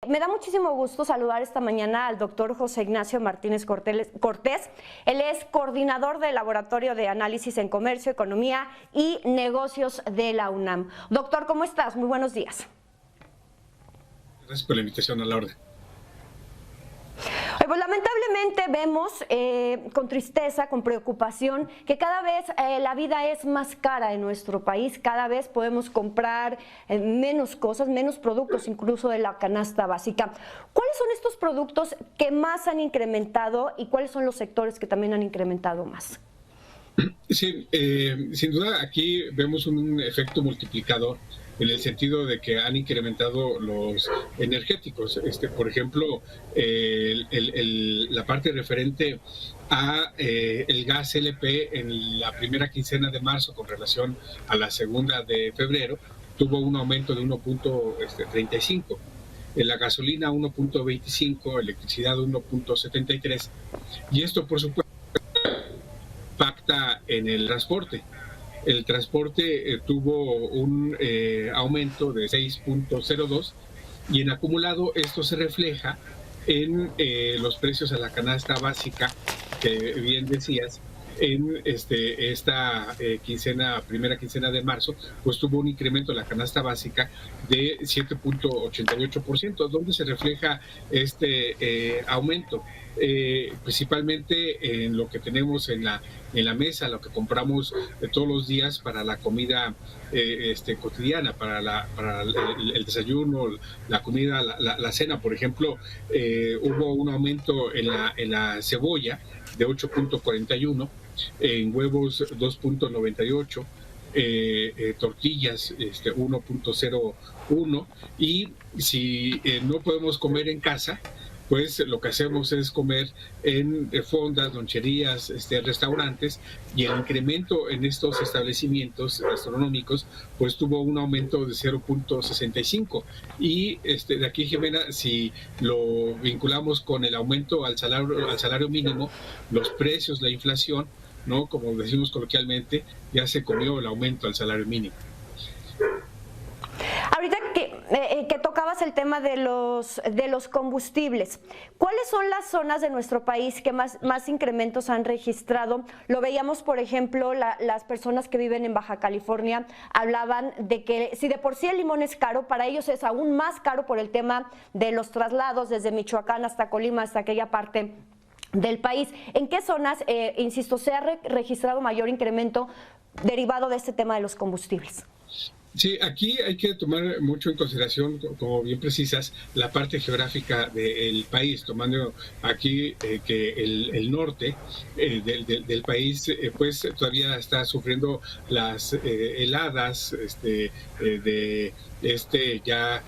Me da muchísimo gusto saludar esta mañana al doctor José Ignacio Martínez Cortés. Él es coordinador del Laboratorio de Análisis en Comercio, Economía y Negocios de la UNAM. Doctor, ¿cómo estás? Muy buenos días. Gracias por la invitación, a la orden. Pues lamentablemente vemos con tristeza, con preocupación, que cada vez la vida es más cara en nuestro país, cada vez podemos comprar menos cosas, menos productos incluso de la canasta básica. ¿Cuáles son estos productos que más han incrementado y cuáles son los sectores que también han incrementado más? Sí, sin duda aquí vemos un efecto multiplicador en el sentido de que han incrementado los energéticos. Por ejemplo, la parte referente a el gas LP en la primera quincena de marzo con relación a la segunda de febrero tuvo un aumento de 1.35. En la gasolina 1.25, electricidad 1.73, y esto por supuesto impacta en el transporte. El transporte tuvo un aumento de 6.02 y en acumulado esto se refleja en los precios a la canasta básica, que bien decías, en esta primera quincena de marzo, pues tuvo un incremento de la canasta básica de 7.88%, donde se refleja este aumento. Principalmente en lo que tenemos en la mesa, lo que compramos todos los días para la comida cotidiana, para el desayuno, la comida, la cena. Por ejemplo, hubo un aumento en la cebolla de 8.41, en huevos 2.98, tortillas 1.01, y si no podemos comer en casa, pues lo que hacemos es comer en fondas, loncherías, restaurantes, y el incremento en estos establecimientos gastronómicos pues tuvo un aumento de 0.65. Y de aquí, Jimena, si lo vinculamos con el aumento al salario mínimo, los precios, la inflación, ¿no?, como decimos coloquialmente, ya se comió el aumento al salario mínimo. Ahorita que tocabas el tema de los combustibles, ¿cuáles son las zonas de nuestro país que más incrementos han registrado? Lo veíamos, por ejemplo, las personas que viven en Baja California hablaban de que si de por sí el limón es caro, para ellos es aún más caro por el tema de los traslados desde Michoacán hasta Colima, hasta aquella parte del país. ¿En qué zonas, insisto, se ha registrado mayor incremento derivado de este tema de los combustibles? Sí, aquí hay que tomar mucho en consideración, como bien precisas, la parte geográfica del país, tomando aquí que el norte del país pues todavía está sufriendo las heladas de ya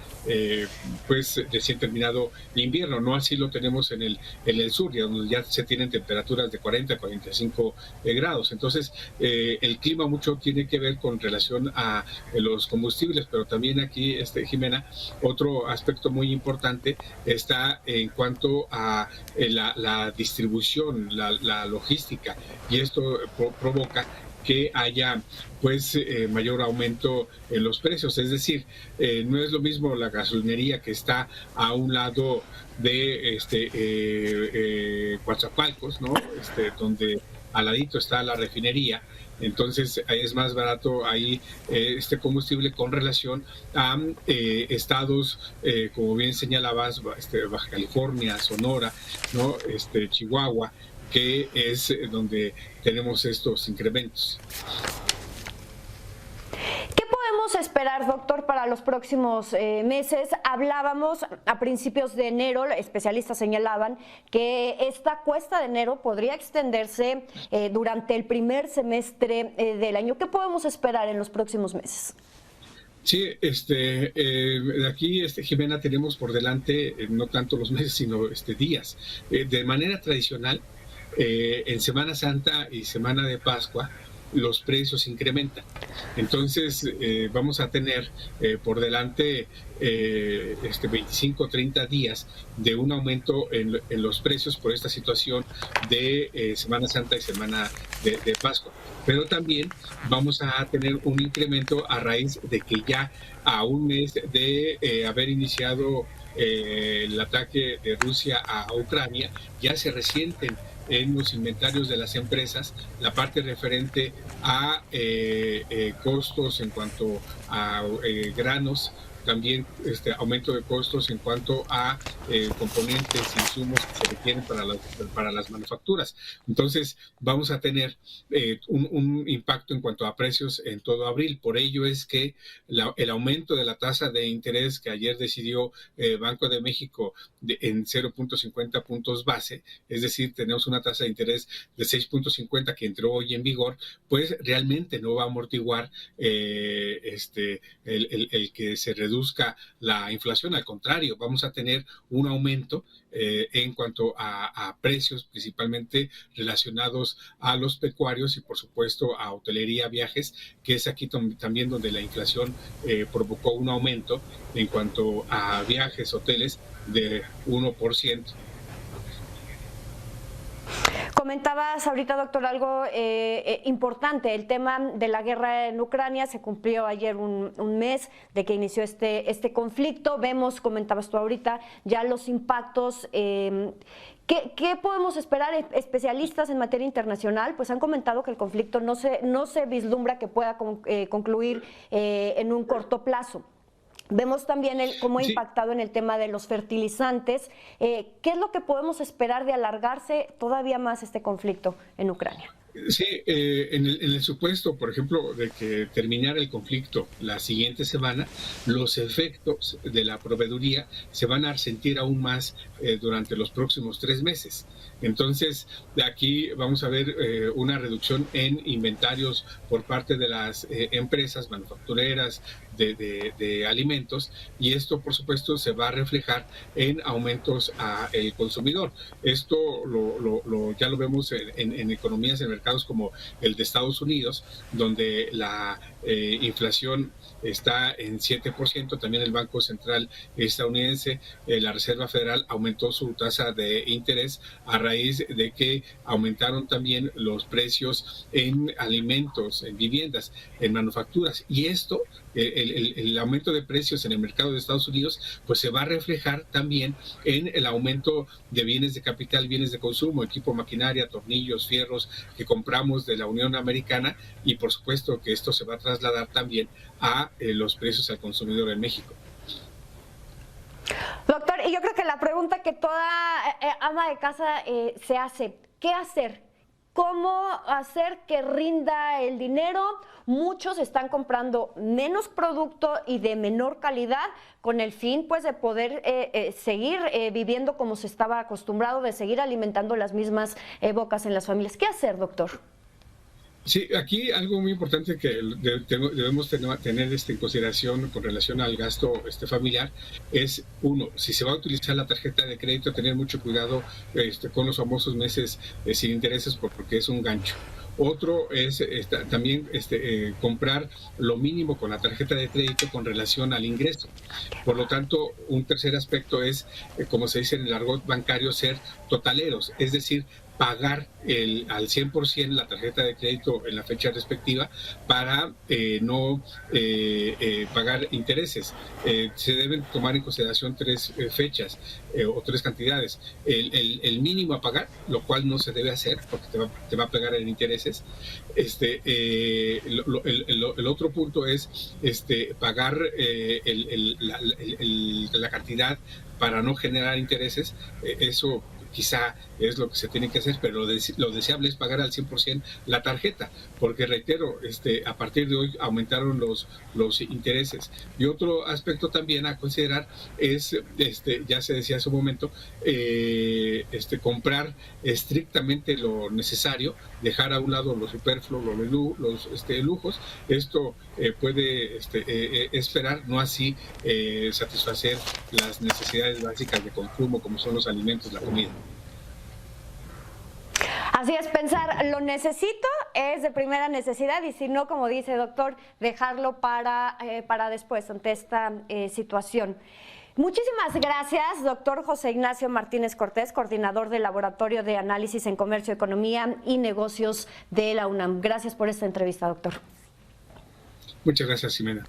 pues recién terminado invierno. No así lo tenemos en el sur, donde ya se tienen temperaturas de 40 a 45 grados. Entonces el clima mucho tiene que ver con relación a los combustibles, pero también aquí, Jimena, otro aspecto muy importante está en cuanto a la distribución, la logística, y esto provoca que haya pues mayor aumento en los precios. Es decir, no es lo mismo la gasolinería que está a un lado de Coatzacoalcos, ¿no?, donde al ladito está la refinería. Entonces es más barato ahí este combustible con relación a estados, como bien señalabas, Baja California, Sonora, ¿no?, Chihuahua, que es donde tenemos estos incrementos. ¿Qué podemos esperar, doctor, para los próximos meses? Hablábamos a principios de enero, especialistas señalaban que esta cuesta de enero podría extenderse durante el primer semestre del año. ¿Qué podemos esperar en los próximos meses? Sí, aquí, Jimena, tenemos por delante no tanto los meses, sino días. De manera tradicional, en Semana Santa y Semana de Pascua, los precios incrementan. Entonces vamos a tener por delante 25 o 30 días de un aumento en los precios por esta situación de Semana Santa y Semana de Pascua. Pero también vamos a tener un incremento a raíz de que ya a un mes de haber iniciado el ataque de Rusia a Ucrania, ya se resienten en los inventarios de las empresas la parte referente a costos en cuanto a granos, también aumento de costos en cuanto a componentes, insumos que se requieren para las manufacturas. Entonces, vamos a tener un impacto en cuanto a precios en todo abril. Por ello es que el aumento de la tasa de interés que ayer decidió Banco de México en 0.50 puntos base, es decir, tenemos una tasa de interés de 6.50 que entró hoy en vigor, pues realmente no va a amortiguar el que se reduzca la inflación. Al contrario, vamos a tener un aumento en cuanto a precios, principalmente relacionados a los pecuarios y por supuesto a hotelería, viajes, que es aquí también donde la inflación provocó un aumento en cuanto a viajes, hoteles de 1%. Comentabas ahorita, doctor, algo importante, el tema de la guerra en Ucrania. Se cumplió ayer un mes de que inició este conflicto. Vemos, comentabas tú ahorita, ya los impactos. ¿Qué podemos esperar? Especialistas en materia internacional pues han comentado que el conflicto no se vislumbra que pueda concluir en un corto plazo. Vemos también cómo ha impactado en el tema de los fertilizantes. ¿Qué es lo que podemos esperar de alargarse todavía más este conflicto en Ucrania? Sí, en el supuesto, por ejemplo, de que terminara el conflicto la siguiente semana, los efectos de la proveeduría se van a sentir aún más durante los próximos 3 meses. Entonces, de aquí vamos a ver una reducción en inventarios por parte de las empresas manufactureras de alimentos, y esto, por supuesto, se va a reflejar en aumentos al consumidor. Esto ya lo vemos en economías, en mercados como el de Estados Unidos, donde la inflación está en 7%. También el Banco Central estadounidense, la Reserva Federal, aumentó su tasa de interés a raíz de que aumentaron también los precios en alimentos, en viviendas, en manufacturas. Y esto, el aumento de precios en el mercado de Estados Unidos, pues se va a reflejar también en el aumento de bienes de capital, bienes de consumo, equipo, maquinaria, tornillos, fierros que compramos de la Unión Americana, y por supuesto que esto se va a trasladar también a los precios al consumidor en México. Doctor, y yo creo que la pregunta que toda ama de casa se hace, ¿qué hacer? ¿Cómo hacer que rinda el dinero? Muchos están comprando menos producto y de menor calidad con el fin pues de poder seguir viviendo como se estaba acostumbrado, de seguir alimentando las mismas bocas en las familias. ¿Qué hacer, doctor? Sí, aquí algo muy importante que debemos tener en consideración con relación al gasto familiar es, uno, si se va a utilizar la tarjeta de crédito, tener mucho cuidado con los famosos meses sin intereses, porque es un gancho. Otro es también comprar lo mínimo con la tarjeta de crédito con relación al ingreso. Por lo tanto, un tercer aspecto es, como se dice en el argot bancario, ser totaleros, es decir, pagar al 100% la tarjeta de crédito en la fecha respectiva para no pagar intereses. Se deben tomar en consideración 3 fechas o 3 cantidades. El mínimo a pagar, lo cual no se debe hacer porque te va a pegar en intereses. El otro punto es pagar la cantidad para no generar intereses. Eso quizá es lo que se tiene que hacer, pero lo deseable es pagar al 100% la tarjeta, porque reitero, a partir de hoy aumentaron los intereses. Y otro aspecto también a considerar es, ya se decía hace un momento, comprar estrictamente lo necesario, dejar a un lado lo superfluo, los lujos. Esto puede esperar, no así satisfacer las necesidades básicas de consumo, como son los alimentos, la comida. Así es, pensar lo necesito es de primera necesidad, y si no, como dice el doctor, dejarlo para después ante esta situación. Muchísimas gracias, doctor José Ignacio Martínez Cortés, coordinador del Laboratorio de Análisis en Comercio, Economía y Negocios de la UNAM. Gracias por esta entrevista, doctor. Muchas gracias, Ximena.